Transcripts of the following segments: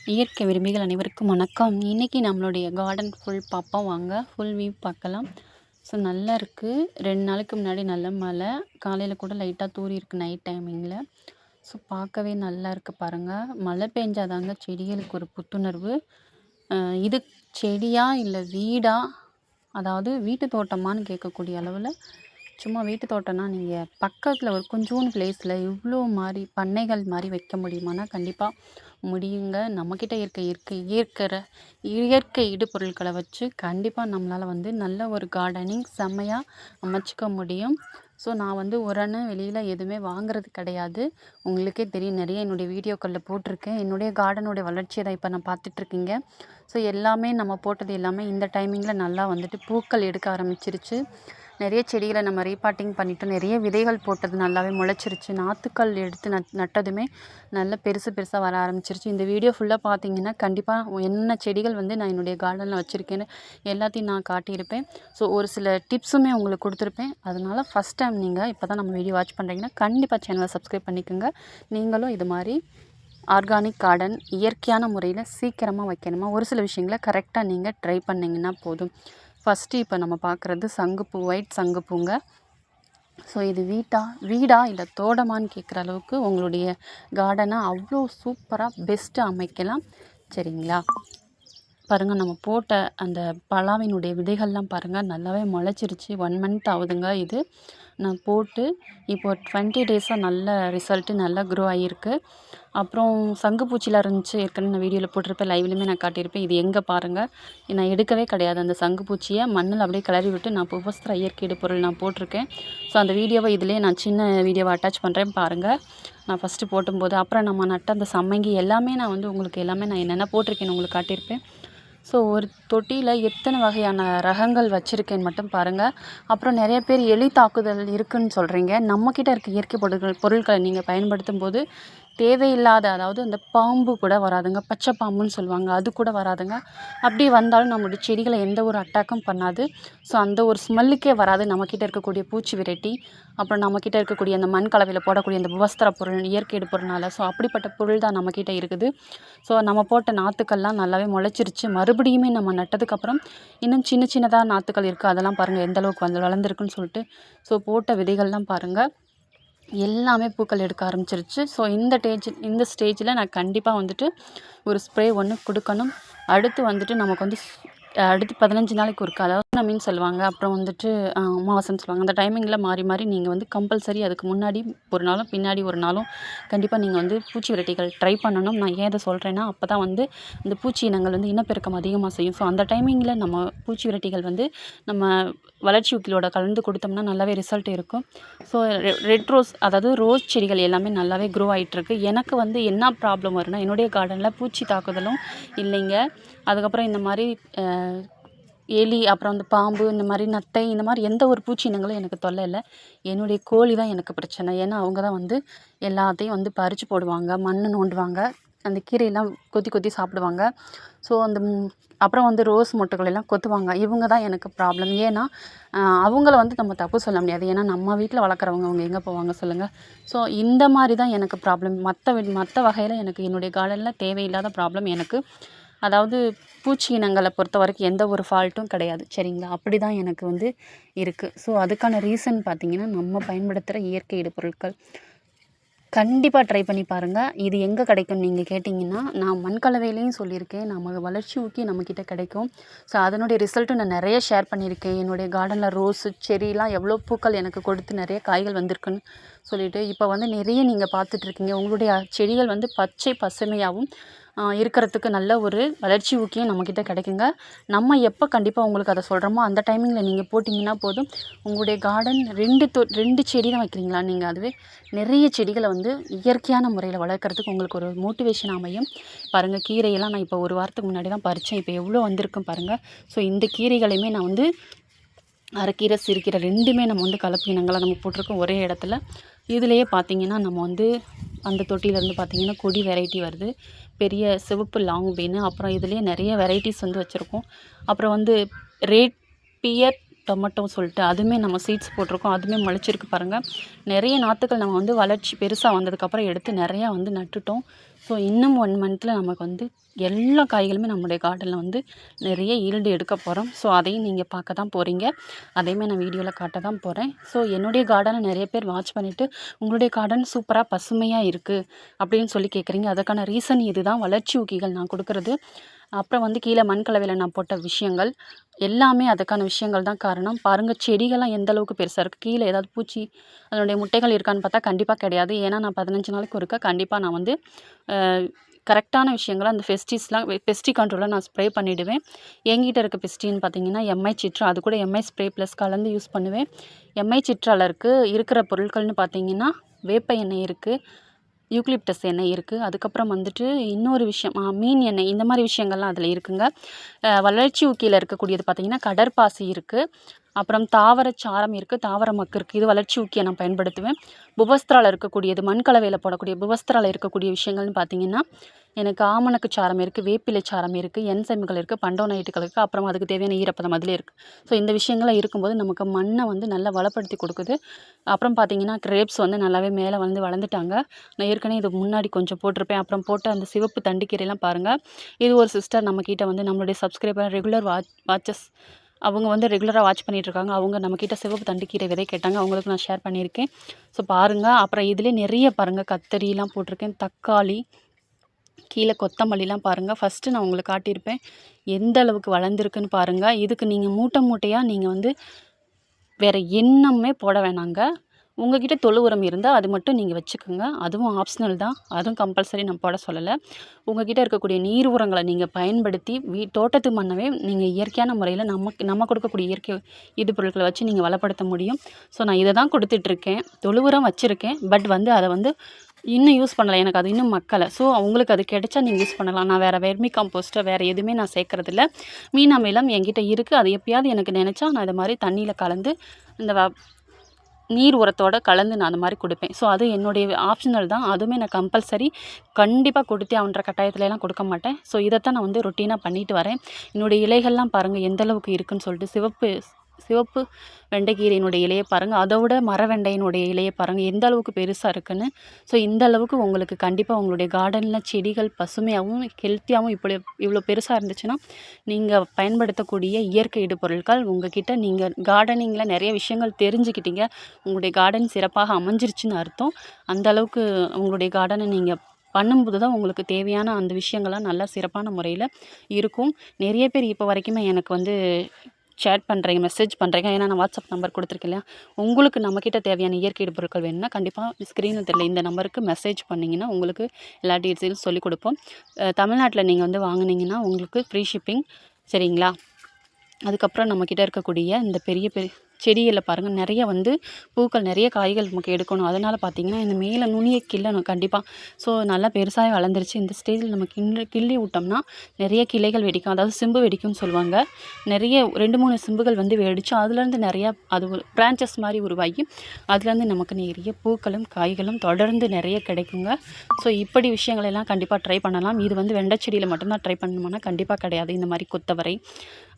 இயற்கை விரும்பிகள் அனைவருக்கும் வணக்கம். இன்றைக்கி நம்மளுடைய கார்டன் ஃபுல் பார்ப்போம் வாங்க. ஃபுல் வியூ பார்க்கலாம். ஸோ நல்லா இருக்குது. 2 நாளைக்கு முன்னாடி நல்ல மழை. காலையில் கூட லைட்டாக தூறியிருக்கு நைட் டைமிங்கில். ஸோ பார்க்கவே நல்லா இருக்குது பாருங்கள். மழை பெஞ்சாதாங்க செடிகளுக்கு ஒரு புத்துணர்வு. இது செடியா இல்லை வீடா, அதாவது வீட்டு தோட்டமான்னு கேட்கக்கூடிய அளவில் சும்மா வீட்டு தோட்டம்னா நீங்கள் பக்கத்தில் ஒரு கொஞ்சோண்டு பிளேஸில் இவ்வளோ மாதிரி பண்ணைகள் மாதிரி வைக்க முடியுமானா கண்டிப்பாக முடியுங்க. நம்மக்கிட்ட இருக்க இயற்கை இடுபொருட்களை வச்சு கண்டிப்பாக நம்மளால் வந்து நல்ல ஒரு கார்டனிங் செம்மையாக அமைச்சிக்க முடியும். ஸோ நான் வந்து உரன்னு வெளியில் எதுவுமே வாங்குறது கிடையாது. உங்களுக்கே தெரியும், நிறைய என்னுடைய வீடியோக்களில் போட்டிருக்கேன். என்னுடைய கார்டனுடைய வளர்ச்சியை தான் இப்போ நான் பார்த்துட்ருக்கீங்க. ஸோ எல்லாமே நம்ம போட்டது எல்லாமே இந்த டைமிங்கில் நல்லா வந்துட்டு பூக்கள் எடுக்க ஆரம்பிச்சிருச்சு. நிறைய செடிகளை நம்ம ரீபாட்டிங் பண்ணிவிட்டு நிறைய விதைகள் போட்டது நல்லாவே முளைச்சிருச்சு. நாற்றுக்கள் எடுத்து நட்டதுமே நல்ல பெருசாக வர ஆரம்பிச்சிருச்சு. இந்த வீடியோ ஃபுல்லாக பார்த்தீங்கன்னா கண்டிப்பாக என்ன செடிகள் வந்து நான் என்னுடைய கார்டனில் வச்சுருக்கேன்னு எல்லாத்தையும் நான் காட்டியிருப்பேன். ஸோ ஒரு சில டிப்ஸுமே உங்களுக்கு கொடுத்துருப்பேன். அதனால் ஃபஸ்ட் டைம் நீங்கள் இப்போ தான் நம்ம வீடியோ வாட்ச் பண்ணுறீங்கன்னா கண்டிப்பாக சேனலை சப்ஸ்கிரைப் பண்ணிக்கோங்க. நீங்களும் இது மாதிரி ஆர்கானிக் கார்டன் இயற்கையான முறையில் சீக்கிரமாக வைக்கணுமா, ஒரு சில விஷயங்களை கரெக்டாக நீங்கள் ட்ரை பண்ணிங்கன்னா போதும். ஃபஸ்ட்டு இப்போ நம்ம பார்க்குறது சங்குப்பூ, ஒயிட் சங்குப்பூங்க. ஸோ இது வீடா இல்லை தோட்டமான்னு கேட்குற அளவுக்கு உங்களுடைய கார்டனை அவ்வளோ சூப்பராக பெஸ்ட்டாக அமைக்கலாம். சரிங்களா? பாருங்கள், நம்ம போட்ட அந்த பலாவினுடைய விதைகள்லாம் பாருங்கள் நல்லாவே முளைச்சிருச்சு. 1 மந்த் ஆகுதுங்க இது நான் போட்டு. இப்போ 20 டேஸாக நல்ல ரிசல்ட்டு, நல்லா க்ரோ ஆகியிருக்கு. அப்புறம் சங்குப்பூச்சிலாம் இருந்துச்சு. ஏற்கனவே நான் வீடியோவில் போட்டிருப்பேன், லைவ்லையுமே நான் காட்டியிருப்பேன். இது எங்கே பாருங்கள், நான் எடுக்கவே கிடையாது. அந்த சங்குப்பூச்சியை மண்ணில் அப்படியே கிளறி விட்டு நான் புவஸ்திர இயற்கை இடுபொருள் நான் போட்டிருக்கேன். ஸோ அந்த வீடியோவை இதிலே நான் சின்ன வீடியோவை அட்டாச் பண்ணுறேன் பாருங்கள். நான் ஃபஸ்ட்டு போட்டும்போது அப்புறம் நம்ம நட்ட அந்த சம்மங்கி எல்லாமே நான் வந்து உங்களுக்கு எல்லாமே நான் என்னென்ன போட்டிருக்கேன்னு உங்களுக்கு காட்டியிருப்பேன். ஸோ ஒரு தொட்டியில் எத்தனை வகையான ரகங்கள் வச்சுருக்கேன்னு மட்டும் பாருங்கள். அப்புறம் நிறைய பேர் எலி தாக்குதல் இருக்குதுன்னு சொல்கிறீங்க. நம்மக்கிட்ட இருக்க இயற்கை பொருட்களை நீங்கள் பயன்படுத்தும் போது தேவையில்லாத, அதாவது அந்த பாம்பு கூட வராதுங்க. பச்சை பாம்புன்னு சொல்லுவாங்க, அது கூட வராதுங்க. அப்படி வந்தாலும் நம்மளுடைய செடிகளை எந்த ஒரு அட்டாக்கும் பண்ணாது. ஸோ அந்த ஒரு ஸ்மெல்லுக்கே வராது. நம்மக்கிட்ட இருக்கக்கூடிய பூச்சி விரட்டி, அப்புறம் நம்மக்கிட்ட இருக்கக்கூடிய அந்த மண் கலவையில் போடக்கூடிய அந்த உபஸ்திர பொருள், இயற்கை பொருள்னால, ஸோ அப்படிப்பட்ட பொருள் தான் நம்மக்கிட்ட இருக்குது. ஸோ நம்ம போட்ட நாற்றுக்கள்லாம் நல்லாவே முளைச்சிருச்சு. மறுபடியுமே நம்ம நட்டதுக்கப்புறம் இன்னும் சின்னதாக நாற்றுக்கள் இருக்குது. அதெல்லாம் பாருங்கள் எந்தளவுக்கு வந்து வளர்ந்துருக்குன்னு சொல்லிட்டு. ஸோ போட்ட விதைகள்லாம் பாருங்கள் எல்லாமே பூக்கள் எடுக்க ஆரம்பிச்சிருச்சு. ஸோ இந்த ஸ்டேஜில் நான் கண்டிப்பாக வந்துட்டு ஒரு ஸ்ப்ரே ஒன்று கொடுக்கணும். அடுத்து வந்துட்டு நமக்கு வந்து அடுத்து 15 நாளைக்கு ஒருக்கா, அதாவது பௌர்ணமின்னு சொல்லுவாங்க, அப்புறம் வந்துட்டு அமாவாசைன்னு சொல்லுவாங்க. அந்த டைமிங்கில் மாறி நீங்கள் வந்து கம்பல்சரி அதுக்கு முன்னாடி ஒரு நாளும் பின்னாடி ஒரு நாளும் கண்டிப்பாக நீங்கள் வந்து பூச்சி விரட்டிகள் ட்ரை பண்ணணும். நான் ஏன் இதை சொல்கிறேன்னா, அப்போ தான் வந்து இந்த பூச்சி இனங்கள் வந்து இனப்பெருக்கம் அதிகமாக செய்யும். ஸோ அந்த டைமிங்கில் நம்ம பூச்சி விரட்டிகள் வந்து நம்ம வளர்ச்சி ஊக்கிலோட கலந்து கொடுத்தோம்னா நல்லாவே ரிசல்ட் இருக்கும். ஸோ ரெட் ரோஸ், அதாவது ரோஸ் செடிகள் எல்லாமே நல்லாவே க்ரோ ஆகிட்டுருக்கு. எனக்கு வந்து என்ன ப்ராப்ளம் வரும்னா, என்னுடைய கார்டனில் பூச்சி தாக்குதலும் இல்லைங்க. அதுக்கப்புறம் இந்த மாதிரி எலி, அப்புறம் அந்த பாம்பு, இந்த மாதிரி நத்தை, இந்த மாதிரி எந்த ஒரு பூச்சி இனங்களும் எனக்கு தொல்லை இல்லை. என்னுடைய கோழி தான் எனக்கு பிரச்சனை. ஏன்னா அவங்க தான் வந்து எல்லாத்தையும் வந்து பறித்து போடுவாங்க, மண் நோண்டுவாங்க, அந்த கீரையெல்லாம் கொத்தி சாப்பிடுவாங்க. ஸோ அந்த அப்புறம் வந்து ரோஸ் மொட்டுகளெல்லாம் கொத்துவாங்க. இவங்க தான் எனக்கு ப்ராப்ளம். ஏன்னா அவங்கள வந்து நம்ம தப்பு சொல்ல முடியாது. ஏன்னா நம்ம வீட்டில் வளர்க்குறவங்க, அவங்க எங்கே போவாங்க சொல்லுங்கள்? ஸோ இந்த மாதிரி தான் எனக்கு ப்ராப்ளம். மற்ற வகையில் எனக்கு என்னுடைய கார்டனில் தேவையில்லாத ப்ராப்ளம் எனக்கு, அதாவது பூச்சி இனங்களை பொறுத்த வரைக்கும் எந்த ஒரு ஃபால்ட்டும் கிடையாது. சரிங்களா? அப்படி தான் எனக்கு வந்து இருக்குது. ஸோ அதுக்கான ரீசன் பார்த்திங்கன்னா, நம்ம பயன்படுத்துகிற இயற்கை இடுபொருட்கள் கண்டிப்பாக ட்ரை பண்ணி பாருங்கள். இது எங்கே கிடைக்கும்னு நீங்கள் கேட்டிங்கன்னா, நான் மண் கலவையிலையும் சொல்லியிருக்கேன். நம்ம வளர்ச்சி ஊக்கி நம்மக்கிட்ட கிடைக்கும். ஸோ அதனுடைய ரிசல்ட்டும் நான் நிறைய ஷேர் பண்ணியிருக்கேன். என்னுடைய கார்டனில் ரோஸு, செடிலாம் எவ்வளோ பூக்கள் எனக்கு கொடுத்து நிறைய காய்கள் வந்திருக்குன்னு சொல்லிட்டு. இப்போ வந்து நிறைய நீங்கள் பார்த்துட்ருக்கீங்க. உங்களுடைய செடிகள் வந்து பச்சை பசுமையாகவும் இருக்கிறதுக்கு நல்ல ஒரு வளர்ச்சி ஊக்கியும் நம்மக்கிட்ட கிடைக்குங்க. நம்ம எப்போ கண்டிப்பாக உங்களுக்கு அதை சொல்கிறோமோ அந்த டைமிங்கில் நீங்கள் போட்டிங்கன்னா போதும். உங்களுடைய கார்டன் 2 செடி தான் வைக்கிறீங்களா நீங்கள், அதுவே நிறைய செடிகளை வந்து இயற்கையான முறையில் வளர்க்குறதுக்கு உங்களுக்கு ஒரு மோட்டிவேஷன் அமையும். பாருங்கள், கீரையெல்லாம் நான் இப்போ 1 வாரத்துக்கு முன்னாடி தான் பறித்தேன். இப்போ எவ்வளோ வந்திருக்கும் பாருங்கள். ஸோ இந்த கீரைகளையுமே நான் வந்து அரைக்கீரை, சிறுகீரை 2மே நம்ம வந்து கலப்பு இனங்களாக நம்ம போட்டிருக்கோம் ஒரே இடத்துல. இதுலேயே பார்த்திங்கன்னா நம்ம வந்து அந்த தொட்டியிலேருந்து பார்த்திங்கன்னா கொடி வெரைட்டி வருது. பெரிய சிவப்பு லாங் பீனு, அப்புறம் இதுலேயே நிறைய வெரைட்டிஸ் வந்து வச்சுருக்கோம். அப்புறம் வந்து ரேட் பியர் டொமேட்டோ சொல்லிட்டு அதுவுமே நம்ம சீட்ஸ் போட்டிருக்கோம். அதுவுமே முளைச்சிருக்கு பாருங்கள். நிறைய நாற்றுக்கள் நம்ம வந்து வளர்ச்சி பெருசாக வந்ததுக்கப்புறம் எடுத்து நிறையா வந்து நட்டுட்டோம். ஸோ இன்னும் 1 மந்த்தில் நமக்கு வந்து எல்லா காய்களுமே நம்மளுடைய கார்டனில் வந்து நிறைய ஈல்டு எடுக்க போகிறோம். ஸோ அதையும் நீங்கள் பார்க்க தான் போகிறீங்க. அதையுமே நான் வீடியோவில் காட்ட தான் போகிறேன். ஸோ என்னுடைய கார்டனை நிறைய பேர் வாட்ச் பண்ணிவிட்டு உங்களுடைய கார்டன் சூப்பராக பசுமையாக இருக்குது அப்படின்னு சொல்லி கேட்குறீங்க. அதுக்கான ரீசன் இது தான். வளர்ச்சி ஊக்கிகள் நான் கொடுக்குறது, அப்புறம் வந்து கீழே மண் கலவையில் நான் போட்ட விஷயங்கள் எல்லாமே அதுக்கான விஷயங்கள் தான் காரணம். பாருங்கள் செடிகள்லாம் எந்த அளவுக்கு பெருசாக இருக்குது. கீழே ஏதாவது பூச்சி அதனுடைய முட்டைகள் இருக்கான்னு பார்த்தா கண்டிப்பாக கிடையாது. ஏன்னா நான் 15 நாளைக்கு ஒருக்கா கண்டிப்பாக நான் வந்து கரெக்டான விஷயங்களை அந்த பெஸ்டி கண்ட்ரோலாக நான் ஸ்ப்ரே பண்ணிவிடுவேன். என்கிட்ட இருக்க பெஸ்டின்னு பார்த்தீங்கன்னா எம்ஐ சிட்ரா, அது கூட எம்ஐ ஸ்ப்ரே ப்ளஸ் கலந்து யூஸ் பண்ணுவேன். எம்ஐ சிட்ராவில் இருக்கிற பொருட்கள்னு பார்த்தீங்கன்னா வேப்ப எண்ணெய் இருக்குது, யூக்லிப்டஸ் எண்ணெய் இருக்குது, அதுக்கப்புறம் வந்துட்டு இன்னொரு விஷயம் மீன் எண்ணெய், இந்த மாதிரி விஷயங்கள்லாம் அதில் இருக்குங்க. வளர்ச்சி ஊக்கியில் இருக்கக்கூடியது பார்த்திங்கன்னா கடற்பாசி இருக்குது, அப்புறம் தாவர சாரம் இருக்குது, தாவர மக்கு இருக்குது. இது வளர்ச்சி ஊக்கியை நான் பயன்படுத்துவேன். புவஸ்திராவில் இருக்கக்கூடியது, மண் கலவையில் போடக்கூடிய புவஸ்திராவில் இருக்கக்கூடிய விஷயங்கள்னு பார்த்திங்கன்னா எனக்கு ஆமணக்கு சாரம் இருக்குது, வேப்பிலை சாரம் இருக்குது, என்சைம்கள் இருக்குது, பண்டோனைட்டுகள் இருக்குது, அப்புறம் அதுக்கு தேவையான ஈரப்பதம் அதிலே இருக்குது. ஸோ இந்த விஷயங்கள்லாம் இருக்கும்போது நமக்கு மண்ணை வந்து நல்லா வளப்படுத்தி கொடுக்குது. அப்புறம் பார்த்திங்கன்னா கிரேப்ஸ் வந்து நல்லாவே மேலே வந்து வளர்ந்துட்டாங்க. நான் ஏற்கனவே இது முன்னாடி கொஞ்சம் போட்டிருப்பேன். அப்புறம் போட்ட அந்த சிவப்பு தண்டுக்கீரைலாம் பாருங்கள். இது ஒரு சிஸ்டர் நம்மக்கிட்ட வந்து நம்மளுடைய சப்ஸ்கிரைபர் ரெகுலர் வாட்சஸ், அவங்க வந்து ரெகுலராக வாட்ச் பண்ணிகிட்ருக்காங்க. அவங்க நம்மக்கிட்ட சிவப்பு தண்டுக்கீரை விதை கேட்டாங்க, அவங்களுக்கு நான் ஷேர் பண்ணியிருக்கேன். ஸோ பாருங்கள். அப்புறம் இதிலே நிறைய பாருங்கள் கத்தரிலாம் போட்டிருக்கேன், தக்காளி, கீழே கொத்தமல்லிலாம் பாருங்கள். ஃபஸ்ட்டு நான் உங்களுக்கு காட்டியிருப்பேன் எந்த அளவுக்கு வளர்ந்துருக்குன்னு பாருங்கள். இதுக்கு நீங்கள் மூட்டையாக நீங்கள் வந்து வேறு எண்ணமே போட வேணாங்க. உங்கள்கிட்ட தொழு உரம் இருந்தால் அது மட்டும் நீங்கள் வச்சுக்கோங்க. அதுவும் ஆப்ஷனல் தான், அதுவும் கம்பல்சரி நான் போட சொல்லலை. உங்கள்கிட்ட இருக்கக்கூடிய நீர் உரங்களை நீங்கள் பயன்படுத்தி தோட்டத்து மண்ணவே நீங்கள் இயற்கையான முறையில் நம்ம கொடுக்கக்கூடிய இயற்கை பொருட்களை வச்சு நீங்கள் வளப்படுத்த முடியும். ஸோ நான் இதை தான் கொடுத்துட்ருக்கேன். தொழு உரம் வச்சுருக்கேன், பட் வந்து அதை வந்து இன்னும் யூஸ் பண்ணலை, எனக்கு அது இன்னும் மக்கலை. ஸோ உங்களுக்கு அது கிடைச்சா நீங்கள் யூஸ் பண்ணலாம். நான் வேறு வெர்மி காம்போஸ்ட்டை வேறு எதுவுமே நான் சேர்க்குறதில்ல. மீன் அமிலம் என்கிட்ட இருக்குது. அது எப்பயாவது எனக்கு நினச்சா நான் இது மாதிரி தண்ணியில் கலந்து இந்த நீர் உரத்தோடு கலந்து நான் அந்த மாதிரி கொடுப்பேன். ஸோ அது என்னுடைய ஆப்ஷனல் தான். அதுவுமே நான் கம்பல்சரி கண்டிப்பாக கொடுத்தே ஆகுன்ற கட்டாயத்துலலாம் கொடுக்க மாட்டேன். ஸோ இதைத்தான் நான் வந்து ரொட்டீனாக பண்ணிட்டு வரேன். என்னுடைய இலைகள்லாம் பாருங்கள் எந்த அளவுக்கு இருக்குதுன்னு சொல்லிட்டு. சிவப்பு வெண்டைக்கீரையினுடைய இலையை பாருங்கள், அதோட மர வெண்டையினுடைய இலையை பாருங்கள் எந்த அளவுக்கு பெருசாக இருக்குன்னு. ஸோ இந்த அளவுக்கு உங்களுக்கு கண்டிப்பாக உங்களுடைய கார்டனில் செடிகள் பசுமையாகவும் ஹெல்த்தியாகவும் இவ்வளோ பெருசாக இருந்துச்சுன்னா நீங்கள் பயன்படுத்தக்கூடிய இயற்கை இடுபொருட்கள் உங்ககிட்ட நீங்கள் கார்டனிங்கில் நிறைய விஷயங்கள் தெரிஞ்சுக்கிட்டீங்க, உங்களுடைய கார்டன் சிறப்பாக அமைஞ்சிருச்சுன்னு அர்த்தம். அந்த அளவுக்கு உங்களுடைய கார்டனை நீங்கள் பண்ணும்போது தான் உங்களுக்கு தேவையான அந்த விஷயங்கள்லாம் நல்லா சிறப்பான முறையில் இருக்கும். நிறைய பேர் இப்போ வரைக்குமே எனக்கு வந்து சேட் பண்ணுறீங்க, மெசேஜ் பண்ணுறீங்க. ஏன்னா நான் வாட்ஸ்அப் நம்பர் கொடுத்துருக்கேன் இல்லையா. உங்களுக்கு நம்மக்கிட்ட தேவையான இயற்கை பொருட்கள் வேணும்னா கண்டிப்பாக ஸ்க்ரீனில் தெரியல இந்த நம்பருக்கு மெசேஜ் பண்ணிங்கன்னா உங்களுக்கு எல்லா டீட்டெயில்ஸ் சொல்லிக் கொடுப்போம். தமிழ்நாட்டில் நீங்கள் வந்து வாங்கினீங்கன்னா உங்களுக்கு ஃப்ரீ ஷிப்பிங், சரிங்களா. அதுக்கப்புறம் நம்மக்கிட்ட இருக்கக்கூடிய இந்த பெரிய செடிகளில் பாருங்கள் நிறைய வந்து பூக்கள், நிறைய காய்கள் நமக்கு எடுக்கணும். அதனால் பார்த்திங்கன்னா இந்த மேலே நுனியை கிள்ளணும் கண்டிப்பாக. ஸோ நல்லா பெருசாக வளர்ந்துருச்சு. இந்த ஸ்டேஜில் நம்ம கிள்ளி விட்டோம்னா நிறைய கிளைகள் வெடிக்கும், அதாவது சிம்பு வெடிக்கும்னு சொல்லுவாங்க. நிறைய 2-3 சிம்புகள் வந்து வெடிச்சு அதுலேருந்து நிறையா அது ஒரு பிரான்ச்சஸ் மாதிரி உருவாகி அதுலேருந்து நமக்கு நிறைய பூக்களும் காய்களும் தொடர்ந்து நிறைய கிடைக்குங்க. ஸோ இப்படி விஷயங்களெல்லாம் கண்டிப்பாக ட்ரை பண்ணலாம். இது வந்து வெண்டை செடியில் மட்டும்தான் ட்ரை பண்ணணுமானா கண்டிப்பாக கிடையாது. இந்த மாதிரி கொத்தவரை,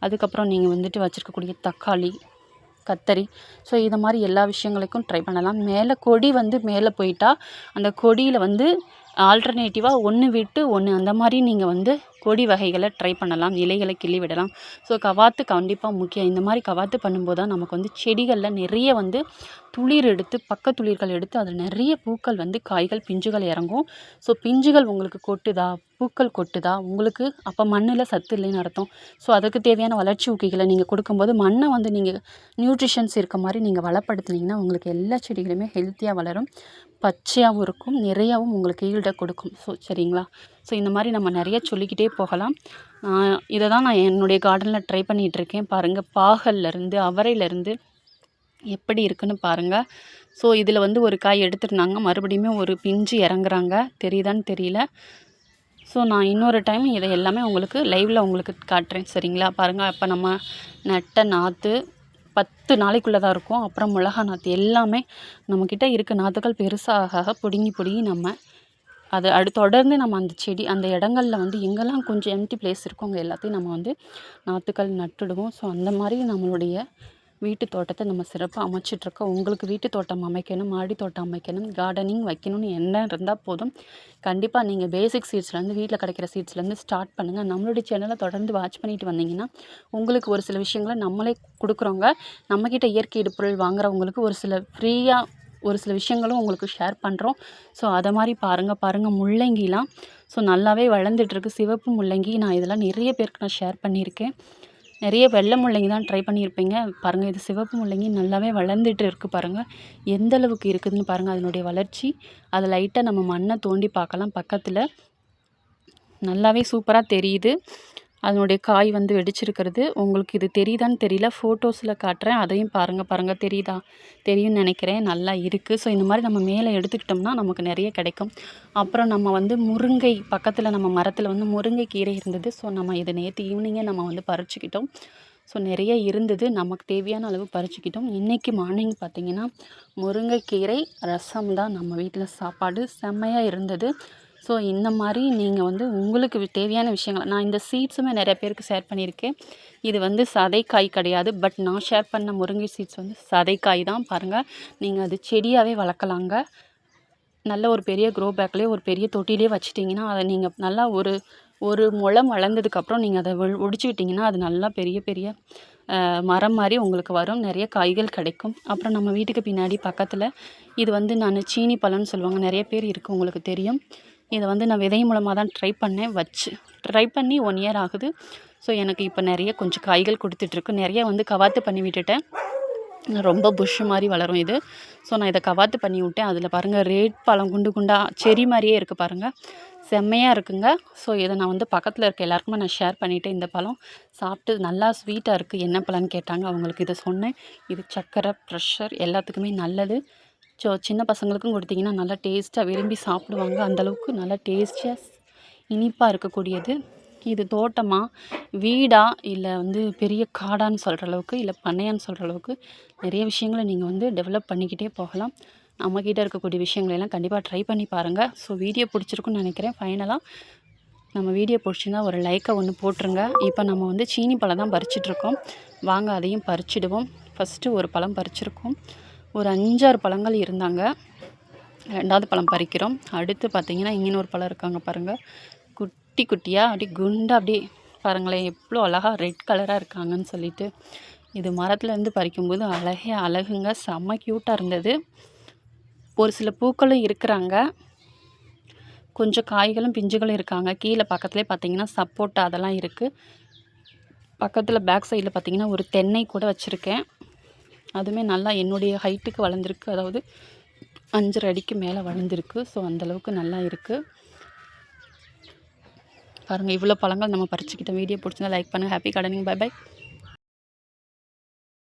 அதுக்கப்புறம் நீங்கள் வந்துட்டு வச்சுருக்கக்கூடிய தக்காளி, கத்தரி, ஸோ இதை மாதிரி எல்லா விஷயங்களுக்கும் ட்ரை பண்ணலாம். மேலே கொடி வந்து மேலே போயிட்டா அந்த கொடியில் வந்து ஆல்டர்னேட்டிவாக ஒன்று விட்டு ஒன்று அந்த மாதிரி நீங்கள் வந்து கொடி வகைகளை ட்ரை பண்ணலாம், இலைகளை கிள்ளி விடலாம். ஸோ கவாத்து கண்டிப்பாக முக்கியம். இந்த மாதிரி கவாத்து பண்ணும்போது தான் நமக்கு வந்து செடிகளில் நிறைய வந்து துளிர் எடுத்து பக்கத்துளிர்கள் எடுத்து அதில் நிறைய பூக்கள் வந்து காய்கள் பிஞ்சுகள் இறங்கும். ஸோ பிஞ்சுகள் உங்களுக்கு கொட்டுதா, பூக்கள் கொட்டுதா, உங்களுக்கு அப்போ மண்ணில் சத்து இல்லைன்னு அர்த்தம். ஸோ அதுக்கு தேவையான வளர்ச்சி ஊக்கிகளை நீங்கள் கொடுக்கும்போது மண்ணை வந்து நீங்கள் நியூட்ரிஷன்ஸ் இருக்க மாதிரி நீங்கள் வளப்படுத்துனீங்கன்னா உங்களுக்கு எல்லா செடிகளுமே ஹெல்த்தியாக வளரும், பச்சையாகவும் இருக்கும், நிறையாவும் உங்களுக்கு ஈல்டை கொடுக்கும். ஸோ சரிங்களா. ஸோ இந்த மாதிரி நம்ம நிறைய சொல்லிக்கிட்டே போகலாம். இதை தான் நான் என்னுடைய கார்டனில் ட்ரை பண்ணிகிட்ருக்கேன். பாருங்கள் பாகல்லேருந்து அவரையிலேருந்து எப்படி இருக்குன்னு பாருங்கள். ஸோ இதில் வந்து ஒரு காய் எடுத்துருந்தாங்க, மறுபடியும் ஒரு பிஞ்சு இறங்குறாங்க, தெரியுதான்னு தெரியல. ஸோ நான் இன்னொரு டைம் இதை எல்லாமே உங்களுக்கு லைவில் உங்களுக்கு காட்டுறேன், சரிங்களா. பாருங்கள் அப்போ நம்ம நட்ட நாற்று 10 நாளைக்குள்ளே தான் இருக்கும். அப்புறம் மிளகா நாற்று எல்லாமே நம்மக்கிட்ட இருக்க நாற்றுகள் பெருசாக பிடுங்கி நம்ம அதை தொடர்ந்து நம்ம அந்த செடி அந்த இடங்களில் வந்து எங்கெல்லாம் கொஞ்சம் எம்டி பிளேஸ் இருக்கோ அங்கே எல்லாத்தையும் நம்ம வந்து நாற்றுக்கள் நட்டுடுவோம். ஸோ அந்த மாதிரி நம்மளுடைய வீட்டு தோட்டத்தை நம்ம சிறப்பாக அமைச்சிட்ருக்கோம். உங்களுக்கு வீட்டு தோட்டம் அமைக்கணும், மாடி தோட்டம் அமைக்கணும், கார்டனிங் வைக்கணும்னு எண்ணம் இருந்தால் போதும். கண்டிப்பாக நீங்கள் பேசிக் சீட்ஸ்லேருந்து வீட்டில் கிடைக்கிற சீட்ஸ்லேருந்து ஸ்டார்ட் பண்ணுங்கள். நம்மளுடைய சேனலை தொடர்ந்து வாட்ச் பண்ணிட்டு வந்தீங்கன்னா உங்களுக்கு ஒரு சில விஷயங்களை நம்மளே கொடுக்குறோங்க. நம்மக்கிட்ட இயற்கை இடுபொருள் வாங்குறவங்களுக்கு ஒரு சில ஃப்ரீயாக ஒரு சில விஷயங்களும் உங்களுக்கு ஷேர் பண்ணுறோம். ஸோ அதை மாதிரி பாருங்கள் முள்ளங்கிலாம் ஸோ நல்லாவே வளர்ந்துட்டுருக்கு. சிவப்பு முள்ளங்கி நான் இதெல்லாம் நிறைய பேருக்கு நான் ஷேர் பண்ணியிருக்கேன். நிறைய வெள்ளை முள்ளங்கி தான் ட்ரை பண்ணியிருப்பீங்க. பாருங்கள், இது சிவப்பு முள்ளங்கி நல்லாவே வளர்ந்துட்டு இருக்குது பாருங்கள். எந்த அளவுக்கு இருக்குதுன்னு பாருங்கள் அதனுடைய வளர்ச்சி. அதை லைட்டாக நம்ம மண்ணை தோண்டி பார்க்கலாம். பக்கத்தில் நல்லாவே சூப்பராக தெரியுது. அதனுடைய காய் வந்து வெடிச்சிருக்கிறது. உங்களுக்கு இது தெரியுதான்னு தெரியல. ஃபோட்டோஸில் காட்டுறேன், அதையும் பாருங்கள் தெரியுதா? தெரியும்னு நினைக்கிறேன். நல்லா இருக்குது. ஸோ இந்த மாதிரி நம்ம மேலே எடுத்துக்கிட்டோம்னா நமக்கு நிறைய கிடைக்கும். அப்புறம் நம்ம வந்து முருங்கை பக்கத்தில் நம்ம மரத்தில் வந்து முருங்கை கீரை இருந்தது. ஸோ நம்ம இதை நேற்று ஈவினிங்கே நம்ம வந்து பறிச்சுக்கிட்டோம். ஸோ நிறைய இருந்தது, நமக்கு தேவையான அளவு பறிச்சுக்கிட்டோம். இன்றைக்கி மார்னிங் பார்த்திங்கன்னா முருங்கைக்கீரை ரசம் தான் நம்ம வீட்டில் சாப்பாடு. செம்மையாக இருந்தது. ஸோ இந்த மாதிரி நீங்கள் வந்து உங்களுக்கு தேவையான விஷயங்கள் நான் இந்த சீட்ஸுமே நிறைய பேருக்கு ஷேர் பண்ணியிருக்கேன். இது வந்து சதைக்காய் கிடையாது. பட் நான் ஷேர் பண்ண முருங்கை சீட்ஸ் வந்து சதைக்காய் தான். பாருங்கள், நீங்கள் அது செடியாகவே வளர்க்கலாங்க. நல்ல ஒரு பெரிய க்ரோ பேக்லேயே ஒரு பெரிய தொட்டிலே வச்சிட்டிங்கன்னா அதை நீங்கள் நல்லா ஒரு முழம் வளர்ந்ததுக்கப்புறம் நீங்கள் அதை ஒடிச்சு விட்டிங்கன்னா அது நல்லா பெரிய பெரிய மரம் மாதிரி உங்களுக்கு வரும். நிறைய காய்கள் கிடைக்கும். அப்புறம் நம்ம வீட்டுக்கு பின்னாடி பக்கத்தில் இது வந்து நான் சீனி பழம்னு சொல்லுவாங்க, நிறைய பேர் இருக்குது, உங்களுக்கு தெரியும். இதை வந்து நான் விதை மூலமாக தான் ட்ரை பண்ணி 1 இயர் ஆகுது. ஸோ எனக்கு இப்போ நிறைய கொஞ்சம் காய்கள் கொடுத்துட்ருக்கு. நிறைய வந்து கவாத்து பண்ணி விட்டுட்டேன். ரொம்ப புஷ் மாதிரி வளரும் இது. ஸோ நான் இதை கவாத்து பண்ணி விட்டேன். அதில் பாருங்கள் ரேட் பழம் குண்டு குண்டாக செரி மாதிரியே இருக்குது பாருங்கள். செம்மையாக இருக்குங்க. ஸோ இதை நான் வந்து பக்கத்தில் இருக்க எல்லாருக்குமே நான் ஷேர் பண்ணிவிட்டேன். இந்த பழம் சாப்பிட்டு நல்லா ஸ்வீட்டாக இருக்குது, என்ன பழம்னு கேட்டாங்க. அவங்களுக்கு இதை சொன்னேன். இது சர்க்கரை, ப்ரெஷர் எல்லாத்துக்குமே நல்லது. ஸோ சின்ன பசங்களுக்கும் கொடுத்திங்கன்னா நல்லா டேஸ்ட்டாக விரும்பி சாப்பிடுவாங்க. அந்தளவுக்கு நல்லா டேஸ்டியாக இனிப்பாக இருக்கக்கூடியது. இது தோட்டமா, வீடா, இல்லை வந்து பெரிய காடான்னு சொல்கிற அளவுக்கு, இல்லை பண்ணையான்னு சொல்கிற அளவுக்கு நிறைய விஷயங்களை நீங்கள் வந்து டெவலப் பண்ணிக்கிட்டே போகலாம். நம்மக்கிட்ட இருக்கக்கூடிய விஷயங்களெல்லாம் கண்டிப்பாக ட்ரை பண்ணி பாருங்கள். ஸோ வீடியோ பிடிச்சிருக்குன்னு நினைக்கிறேன். ஃபைனலாக நம்ம வீடியோ பிடிச்சிருந்தா ஒரு லைக்கை ஒன்று போட்டுருங்க. இப்போ நம்ம வந்து சீனி பழம் தான் பறிச்சிட்ருக்கோம். வாங்க அதையும் பறிச்சிடுவோம். ஃபஸ்ட்டு ஒரு பழம் பறிச்சிருக்கோம். ஒரு 5-6 பழங்கள் இருந்தாங்க. 2வது பழம் பறிக்கிறோம். அடுத்து பார்த்திங்கன்னா இங்கே ஒரு பழம் இருக்காங்க பாருங்கள். குட்டி குட்டியாக அப்படியே குண்டாக அப்படியே பாருங்களேன், எவ்வளோ அழகாக ரெட் கலராக இருக்காங்கன்னு சொல்லிட்டு. இது மரத்துலேருந்து பறிக்கும்போது அழகுங்க. செம்ம க்யூட்டாக இருந்தது. ஒரு சில பூக்களும் இருக்கிறாங்க, கொஞ்சம் காய்களும் பிஞ்சுகளும் இருக்காங்க. கீழே பக்கத்துலேயே பார்த்திங்கன்னா சப்போட்டா அதெல்லாம் இருக்குது. பக்கத்தில் பேக் சைடில் பார்த்திங்கன்னா ஒரு தென்னை கூட வச்சுருக்கேன். அதுவுமே நல்லா என்னுடைய ஹைட்டுக்கு வளர்ந்துருக்கு. அதாவது 5.5 அடிக்கு மேலே வளர்ந்துருக்கு. ஸோ அந்தளவுக்கு நல்லா இருக்குது பாருங்கள். இவ்வளோ பழங்கள் நம்ம பறிச்சுக்கிட்டோம். வீடியோ பிடிச்சிருந்தா லைக் பண்ணுங்கள். Happy gardening. Bye by.